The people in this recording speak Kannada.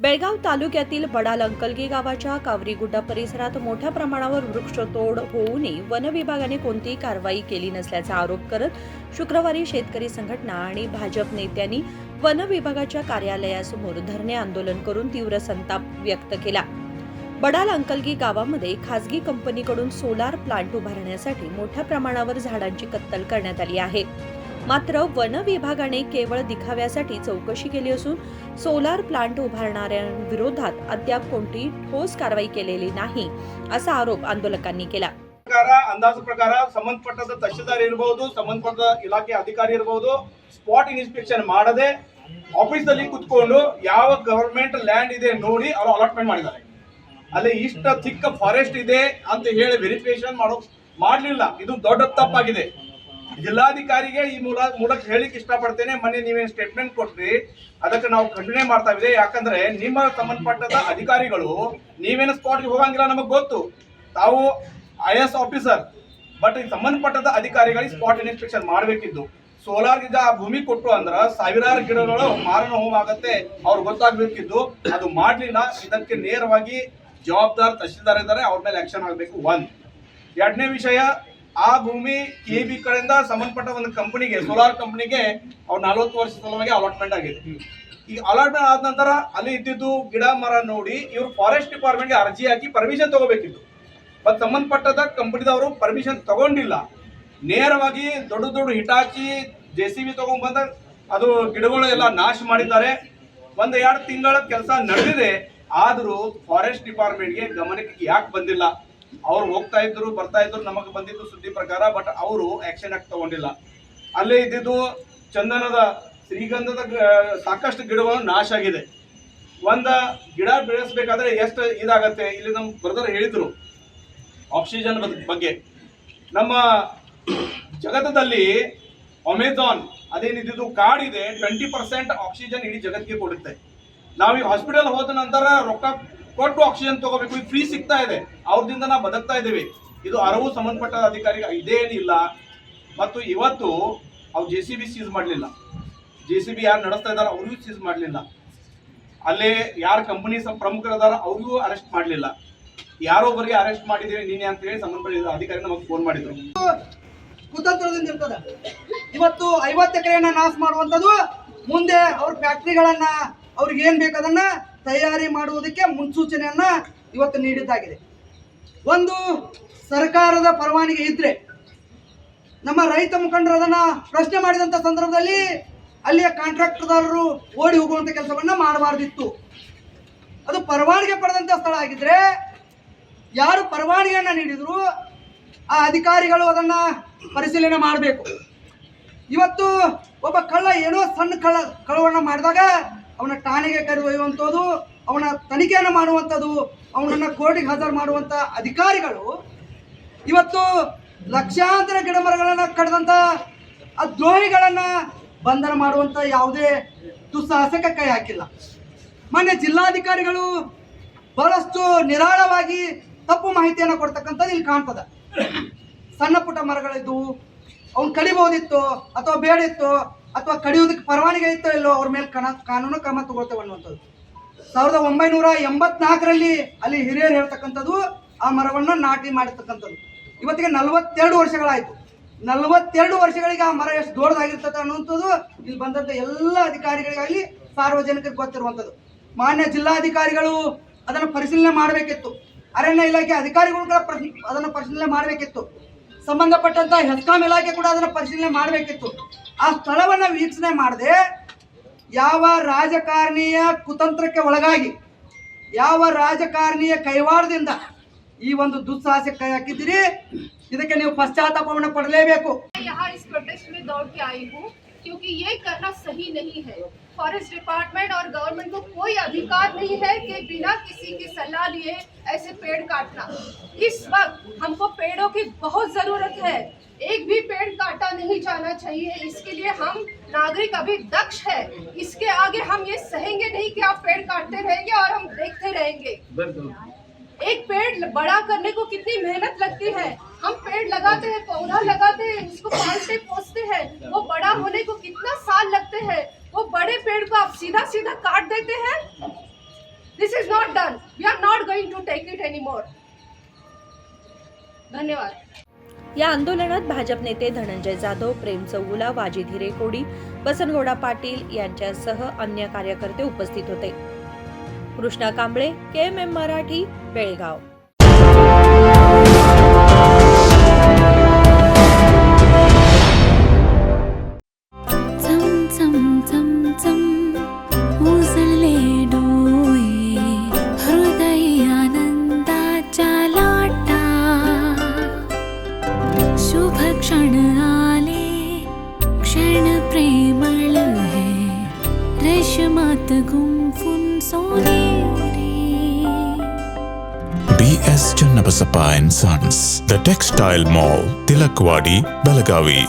बेळगाव तालुक्यातील बडाल अंकलगी गावाच्या कावरीगुड्डा परिसरात मोठ्या प्रमाणावर वृक्षतोड होऊनही वन विभागाने कोणतीही कारवाई केली नसल्याचा आरोप करत शुक्रवारी शेतकरी संघटना आणि भाजप नेत्यांनी वन विभागाच्या कार्यालयासमोर धरणे आंदोलन करून तीव्र संताप व्यक्त केला। बडाल अंकलगी गावामध्ये खासगी कंपनीकडून सोलार प्लांट उभारण्यासाठी मोठ्या प्रमाणावर झाडांची कत्तल करण्यात आली आहे। मात्र वन विभागाने केवळ दिखाव्यासाठी चौकशी केली असून सोलार प्लांट उभारणाऱ्यांविरोधात अद्याप कोणतीही ठोस कारवाई केलेली नाही असा आरोप आंदोलकांनी केला। ಅಂದಾಜು ಪ್ರಕಾರ ಸಂಬಂಧಪಟ್ಟ ತಹಶೀಲ್ದಾರ್ ಇರಬಹುದು, ಸಂಬಂಧಪಟ್ಟ ಇಲಾಖೆ ಅಧಿಕಾರಿ ಇರಬಹುದು, ಸ್ಪಾಟ್ ಇನ್ಸ್ಪೆಕ್ಷನ್ ಮಾಡದೆ ಆಫೀಸ್ ಅಲ್ಲಿ ಕುತ್ಕೊಂಡು ಯಾವ ಗವರ್ನಮೆಂಟ್ ಲ್ಯಾಂಡ್ ಇದೆ ನೋಡಿ ಅವರು ಅಲಾಟ್ಮೆಂಟ್ ಮಾಡಿದ್ದಾರೆ। ಅಲ್ಲಿ ಇಷ್ಟ ಚಿಕ್ಕ ಫಾರೆಸ್ಟ್ ಇದೆ ಅಂತ ಹೇಳಿ ವೆರಿಫಿಕೇಶನ್ ಮಾಡಲಿಲ್ಲ। ಇದು ದೊಡ್ಡ ತಪ್ಪಾಗಿದೆ। ಜಿಲ್ಲಾಧಿಕಾರಿಗೆ ಈ ಮೂಲಕ ಹೇಳಿಕ್ಕೆ ಇಷ್ಟಪಡ್ತೇನೆ। ಮೊನ್ನೆ ನೀವೇನು ಸ್ಟೇಟ್ಮೆಂಟ್ ಕೊಟ್ರಿ ಅದಕ್ಕೆ ನಾವು ಖಂಡನೆ ಮಾಡ್ತಾ ಇದ್ದೇವೆ। ಯಾಕಂದ್ರೆ ನಿಮ್ಮ ಸಂಬಂಧಪಟ್ಟ ಅಧಿಕಾರಿಗಳು ನೀವೇನು ಸ್ಪಾಟ್ಗೆ ಹೋಗಂಗಿಲ್ಲ, ನಮಗೆ ಗೊತ್ತು, ತಾವು IAS ಆಫೀಸರ್, ಬಟ್ ಈ ಸಂಬಂಧಪಟ್ಟ ಅಧಿಕಾರಿಗಳಿಗೆ ಸ್ಪಾಟ್ ಇನ್ಸ್ಪೆಕ್ಷನ್ ಮಾಡಬೇಕಿದ್ದು। ಸೋಲಾರ್ ಗಿಡ ಭೂಮಿ ಕೊಟ್ಟರು ಅಂದ್ರೆ ಸಾವಿರಾರು ಗಿಡಗಳು ಮಾರಣ ಹೋಮ ಆಗತ್ತೆ, ಅವ್ರು ಗೊತ್ತಾಗಬೇಕಿದ್ದು, ಅದು ಮಾಡಲಿಲ್ಲ। ಇದಕ್ಕೆ ನೇರವಾಗಿ ಜವಾಬ್ದಾರ ತಹಶೀಲ್ದಾರ್ ಇದ್ದಾರೆ, ಅವ್ರ ಮೇಲೆ ಆಕ್ಷನ್ ಆಗಬೇಕು। ಒಂದು ಎರಡನೇ ವಿಷಯ, ಆ ಭೂಮಿ KB ಕಡೆಯಿಂದ ಸಂಬಂಧಪಟ್ಟ ಒಂದು ಕಂಪನಿಗೆ, ಸೋಲಾರ್ ಕಂಪನಿಗೆ ಅವ್ರು 40 ವರ್ಷ ಸಲುವಾಗಿ ಅಲಾಟ್ಮೆಂಟ್ ಆಗಿದೆ। ಈಗ ಅಲಾಟ್ಮೆಂಟ್ ಆದ ನಂತರ ಅಲ್ಲಿ ಇದ್ದಿದ್ದು ಗಿಡ ಮರ ನೋಡಿ ಇವರು ಫಾರೆಸ್ಟ್ ಡಿಪಾರ್ಟ್ಮೆಂಟ್ಗೆ ಅರ್ಜಿ ಹಾಕಿ ಪರ್ಮಿಷನ್ ತಗೋಬೇಕಿತ್ತು, ಬಟ್ ಸಂಬಂಧಪಟ್ಟದ ಕಂಪನಿದವರು ಪರ್ಮಿಷನ್ ತಗೊಂಡಿಲ್ಲ। ನೇರವಾಗಿ ದೊಡ್ಡ ದೊಡ್ಡ ಹಿಟಾಚಿ JCB ತಗೊಂಡ್ಬಂದ ಅದು ಗಿಡಗಳು ಎಲ್ಲ ನಾಶ ಮಾಡಿದ್ದಾರೆ। 1-2 ತಿಂಗಳ ಕೆಲಸ ನಡೆದಿದೆ, ಆದರೂ ಫಾರೆಸ್ಟ್ ಡಿಪಾರ್ಟ್ಮೆಂಟ್ಗೆ ಗಮನಕ್ಕೆ ಯಾಕೆ ಬಂದಿಲ್ಲ? ಅವ್ರು ಹೋಗ್ತಾ ಇದ್ರು ಬರ್ತಾ ಇದ್ರು, ನಮಗೆ ಬಂದಿದ್ದು ಸುದ್ದಿ ಪ್ರಕಾರ, ಬಟ್ ಅವರು ಆಕ್ಷನ್ ಆಗಿ ತಗೊಂಡಿಲ್ಲ। ಅಲ್ಲೇ ಇದ್ದಿದ್ದು ಚಂದನದ ಶ್ರೀಗಂಧದ ಸಾಕಷ್ಟು ಗಿಡಗಳು ನಾಶ ಆಗಿದೆ। ಒಂದು ಗಿಡ ಬೆಳೆಸಬೇಕಾದ್ರೆ ಎಷ್ಟು ಇದಾಗತ್ತೆ, ಇಲ್ಲಿ ನಮ್ಮ ಬ್ರದರ್ ಹೇಳಿದ್ರು ಆಕ್ಸಿಜನ್ ಬಗ್ಗೆ। ನಮ್ಮ ಜಗತ್ತದಲ್ಲಿ ಅಮೆಜಾನ್ ಅದೇನಿದ್ದು ಕಾಡಿದೆ, 20% ಆಕ್ಸಿಜನ್ ಇಡೀ ಜಗತ್ತಿಗೆ ಕೊಡುತ್ತೆ। ನಾವು ಈ ಹಾಸ್ಪಿಟಲ್ ಹೋದ ನಂತರ ರೊಕ್ಕ ಕೊಟ್ಟು ಆಕ್ಸಿಜನ್ ತಗೋಬೇಕು, ಇದು ಫ್ರೀ ಸಿಗ್ತಾ ಇದೆ, ಅವ್ರದಿಂದ ನಾವು ಬದುಕ್ತಾ ಇದ್ದೀವಿ। ಇದು ಅರಿವು ಸಂಬಂಧಪಟ್ಟ ಅಧಿಕಾರಿಗೆ ಇದೇನಿಲ್ಲ। ಮತ್ತು ಇವತ್ತು ಅವ್ರು JCB ಸೀಸ್ ಮಾಡಲಿಲ್ಲ, JCB ಯಾರು ನಡೆಸ್ತಾ ಇದ್ದಾರೆ ಅವ್ರಿಗೂ ಸೀಸ್ ಮಾಡಲಿಲ್ಲ, ಅಲ್ಲೇ ಯಾರು ಕಂಪನಿ ಪ್ರಮುಖರಿದಾರ ಅವ್ರಿಗೂ ಅರೆಸ್ಟ್ ಮಾಡಲಿಲ್ಲ। ಯಾರೊಬ್ಬರಿಗೆ ಅರೆಸ್ಟ್ ಮಾಡಿದ್ದೀವಿ ನೀನೆ ಅಂತ ಹೇಳಿ ಸಂಬಂಧಪಟ್ಟ ಅಧಿಕಾರಿ ನಮಗೆ ಫೋನ್ ಮಾಡಿದ್ರು। ಕುತಂತ್ರದಿಂದ ಇರ್ತದೆ। ಇವತ್ತು 50 ಎಕರೆಯನ್ನ ನಾಶ ಮಾಡುವಂಥದ್ದು, ಮುಂದೆ ಅವ್ರ ಫ್ಯಾಕ್ಟ್ರಿಗಳನ್ನ ಅವ್ರಿಗೆ ಏನ್ ಬೇಕದನ್ನ ತಯಾರಿ ಮಾಡುವುದಕ್ಕೆ ಮುನ್ಸೂಚನೆಯನ್ನ ಇವತ್ತು ನೀಡಿದ್ದಾಗಿದೆ। ಒಂದು ಸರ್ಕಾರದ ಪರವಾನಗಿ ಇದ್ರೆ ನಮ್ಮ ರೈತ ಮುಖಂಡರು ಅದನ್ನ ಪ್ರಶ್ನೆ ಮಾಡಿದಂತ ಸಂದರ್ಭದಲ್ಲಿ ಅಲ್ಲಿಯ ಕಾಂಟ್ರಾಕ್ಟರ್ದಾರರು ಓಡಿ ಹೋಗುವಂತ ಕೆಲಸವನ್ನ ಮಾಡಬಾರ್ದಿತ್ತು। ಅದು ಪರವಾನಗಿ ಪಡೆದಂತ ಸ್ಥಳ ಆಗಿದ್ರೆ ಯಾರು ಪರವಾನಗಿಯನ್ನ ನೀಡಿದ್ರು ಆ ಅಧಿಕಾರಿಗಳು ಅದನ್ನ ಪರಿಶೀಲನೆ ಮಾಡಬೇಕು। ಇವತ್ತು ಒಬ್ಬ ಕಳ್ಳ ಏನೋ ಸಣ್ಣ ಕಳ್ಳವನ್ನ ಮಾಡಿದಾಗ ಅವನ ಠಾಣೆಗೆ ಕರೆದೊಯ್ಯುವಂಥದ್ದು, ಅವನ ತನಿಖೆಯನ್ನು ಮಾಡುವಂಥದ್ದು, ಅವನನ್ನು ಕೋರ್ಟಿಗೆ ಹಾಜರು ಮಾಡುವಂಥ ಅಧಿಕಾರಿಗಳು ಇವತ್ತು ಲಕ್ಷಾಂತರ ಗಿಡಮರಗಳನ್ನು ಕಡಿದಂಥ ಆ ದ್ರೋಹಿಗಳನ್ನು ಬಂಧನ ಮಾಡುವಂಥ ಯಾವುದೇ ದುಸ್ಸಾಹಸಕ್ಕೆ ಕೈ ಹಾಕಿಲ್ಲ। ಮೊನ್ನೆ ಜಿಲ್ಲಾಧಿಕಾರಿಗಳು ಬಹಳಷ್ಟು ನಿರಾಳವಾಗಿ ತಪ್ಪು ಮಾಹಿತಿಯನ್ನು ಕೊಡ್ತಕ್ಕಂಥದ್ದು ಇಲ್ಲಿ ಕಾಣ್ತದೆ। ಸಣ್ಣ ಪುಟ್ಟ ಮರಗಳಿದ್ದವು, ಅವ್ನು ಕಡಿಬಹುದಿತ್ತು ಅಥವಾ ಬೇಡಿತ್ತು, ಅಥವಾ ಕಡಿಯೋದಕ್ಕೆ ಪರವಾನಗಿ ಇತ್ತೋ ಇಲ್ಲೋ, ಅವ್ರ ಮೇಲೆ ಕಾನೂನು ಕ್ರಮ ತಗೊಳ್ತೇವೆ ಅನ್ನುವಂಥದ್ದು 1984ರಲ್ಲಿ ಅಲ್ಲಿ ಹಿರಿಯರು ಹೇಳ್ತಕ್ಕಂಥದ್ದು ಆ ಮರವನ್ನು ನಾಟಿ ಮಾಡಿರ್ತಕ್ಕಂಥದ್ದು। ಇವತ್ತಿಗೆ 42 ವರ್ಷಗಳಾಯಿತು। 42 ವರ್ಷಗಳಿಗೆ ಆ ಮರ ಎಷ್ಟು ದೊಡ್ಡದಾಗಿರ್ತದೆ ಅನ್ನುವಂಥದ್ದು ಇಲ್ಲಿ ಬಂದಂಥ ಎಲ್ಲ ಅಧಿಕಾರಿಗಳಿಗಾಗಲಿ ಸಾರ್ವಜನಿಕರಿಗೆ ಗೊತ್ತಿರುವಂಥದ್ದು। ಮಾನ್ಯ ಜಿಲ್ಲಾಧಿಕಾರಿಗಳು ಅದನ್ನು ಪರಿಶೀಲನೆ ಮಾಡಬೇಕಿತ್ತು, ಅರಣ್ಯ ಇಲಾಖೆ ಅಧಿಕಾರಿಗಳು ಕೂಡ ಅದನ್ನು ಪರಿಶೀಲನೆ ಮಾಡಬೇಕಿತ್ತು, ಸಂಬಂಧಪಟ್ಟಂತ ಹೆಸ್ಕಾಂ ಇಲಾಖೆ ಕೂಡ ಅದನ್ನು ಪರಿಶೀಲನೆ ಮಾಡಬೇಕಿತ್ತು। ಆ ಸ್ಥಳವನ್ನು ವೀಕ್ಷಣೆ ಮಾಡದೆ ಯಾವ ರಾಜಕಾರಣಿಯ ಕುತಂತ್ರಕ್ಕೆ ಒಳಗಾಗಿ, ಯಾವ ರಾಜಕಾರಣಿಯ ಕೈವಾಡದಿಂದ ಈ ಒಂದು ದುಸ್ಸಾಹಸಕ್ಕೆ ಕೈ ಹಾಕಿದ್ದೀರಿ, ಇದಕ್ಕೆ ನೀವು ಪಶ್ಚಾತ್ತಾಪವನ್ನು ಪಡಲೇಬೇಕು। इस प्रोटेस्ट में दौड़ के आई हूँ क्योंकि ये करना सही नहीं है। फॉरेस्ट डिपार्टमेंट और गवर्नमेंट को कोई अधिकार नहीं है कि बिना किसी की सलाह लिए ऐसे पेड़ काटना। इस वक्त हमको पेड़ों की बहुत जरूरत है, एक भी पेड़ काटा नहीं जाना चाहिए। इसके लिए हम नागरिक अभी दक्ष है, इसके आगे हम ये सहेंगे नहीं कि आप पेड़ काटते रहेंगे और हम देखते रहेंगे। एक पेड़ बड़ा करने को कितनी मेहनत लगती है, हम पेड़ लगाते हैं, पौधा लगाते हैं, उसको पालते पोसते हैं, वो बड़ा होने को कितना साल लगते हैं। वो बड़े पेड़ को आप सीधा सीधा काट देते हैं। This is not done. We are not going to take it anymore. धन्यवाद. या आंदोलनात भाजप नेते धनंजय जाधव, प्रेम चौगुला, वाजिद हिरेकोडी, बसनगौडा पाटील यांच्यासह अन्य कार्यकर्ते उपस्थित होते. कृष्णा कांबळे, KMM मराठी, बेळगाव. चम चम चम चम उजळले डोळे, हृदय आनंदाच्या लाटा, शुभ क्षण आले, क्षण प्रेमळ है, रेशमात गुंफून सोनेरी. BS Channabasappa and Sons, The Textile Mall, Tilakwadi, Belagavi.